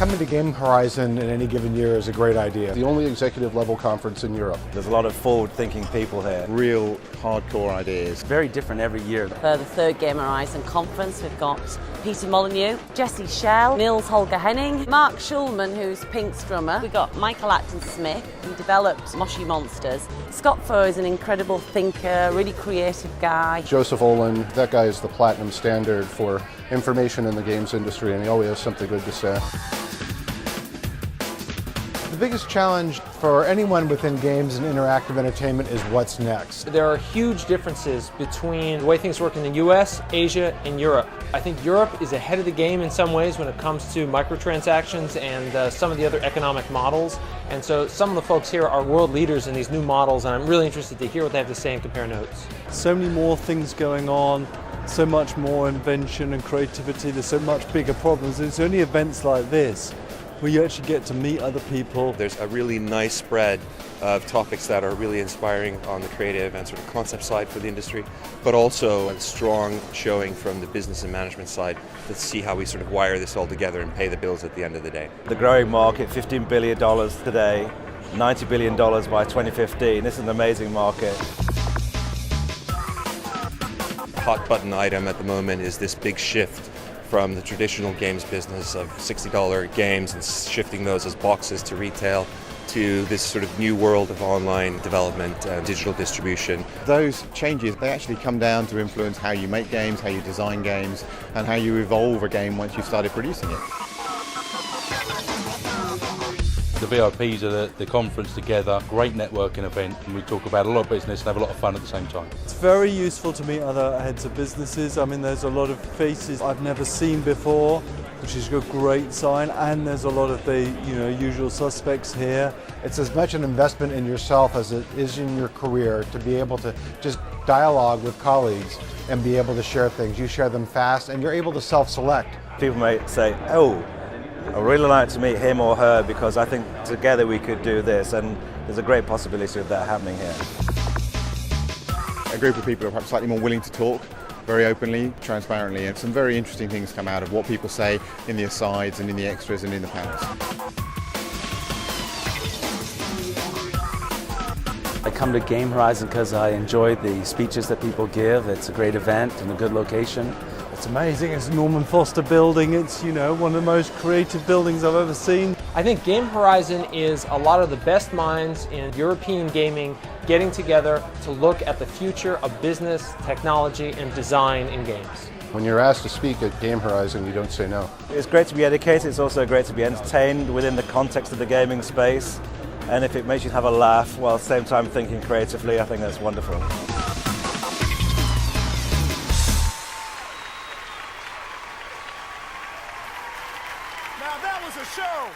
Coming to GameHorizon in any given year is a great idea. The only executive level conference in Europe. There's a lot of forward-thinking people here. Real hardcore ideas. Very different every year. For the third GameHorizon conference, we've got Peter Molyneux, Jesse Schell, Nils Holger Henning, Mark Schulman, who's Pink's drummer. We've got Michael Acton-Smith, who developed Moshi Monsters. Scott Foe is an incredible thinker, really creative guy. Joseph Olin, that guy is the platinum standard for information in the games industry, and he always has something good to say. The biggest challenge for anyone within games and interactive entertainment is what's next. There are huge differences between the way things work in the US, Asia, and Europe. I think Europe is ahead of the game in some ways when it comes to microtransactions and some of the other economic models. And so some of the folks here are world leaders in these new models, and I'm really interested to hear what they have to say and compare notes. So many more things going on, so much more invention and creativity, there's so much bigger problems. It's only events like this where you actually get to meet other people. There's a really nice spread of topics that are really inspiring on the creative and sort of concept side for the industry, but also a strong showing from the business and management side to see how we sort of wire this all together and pay the bills at the end of the day. The growing market, $15 billion today, $90 billion by 2015. This is an amazing market. Hot button item at the moment is this big shift from the traditional games business of $60 games and shifting those as boxes to retail to this sort of new world of online development and digital distribution. Those changes, they actually come down to influence how you make games, how you design games, and how you evolve a game once you've started producing it. The VIPs are the conference together, great networking event, and we talk about a lot of business and have a lot of fun at the same time. It's very useful to meet other heads of businesses. I mean, there's a lot of faces I've never seen before, which is a great sign, and there's a lot of the usual suspects here. It's as much an investment in yourself as it is in your career to be able to just dialogue with colleagues and be able to share things. You share them fast and you're able to self-select. People may say, oh, I'd really like to meet him or her because I think together we could do this, and there's a great possibility of that happening here. A group of people are perhaps slightly more willing to talk very openly, transparently, and some very interesting things come out of what people say in the asides and in the extras and in the panels. I come to GameHorizon because I enjoy the speeches that people give. It's a great event and a good location. It's amazing. It's a Norman Foster building. It's, one of the most creative buildings I've ever seen. I think GameHorizon is a lot of the best minds in European gaming getting together to look at the future of business, technology, and design in games. When you're asked to speak at GameHorizon, you don't say no. It's great to be educated. It's also great to be entertained within the context of the gaming space. And if it makes you have a laugh while at the same time thinking creatively, I think that's wonderful. Now that was a show.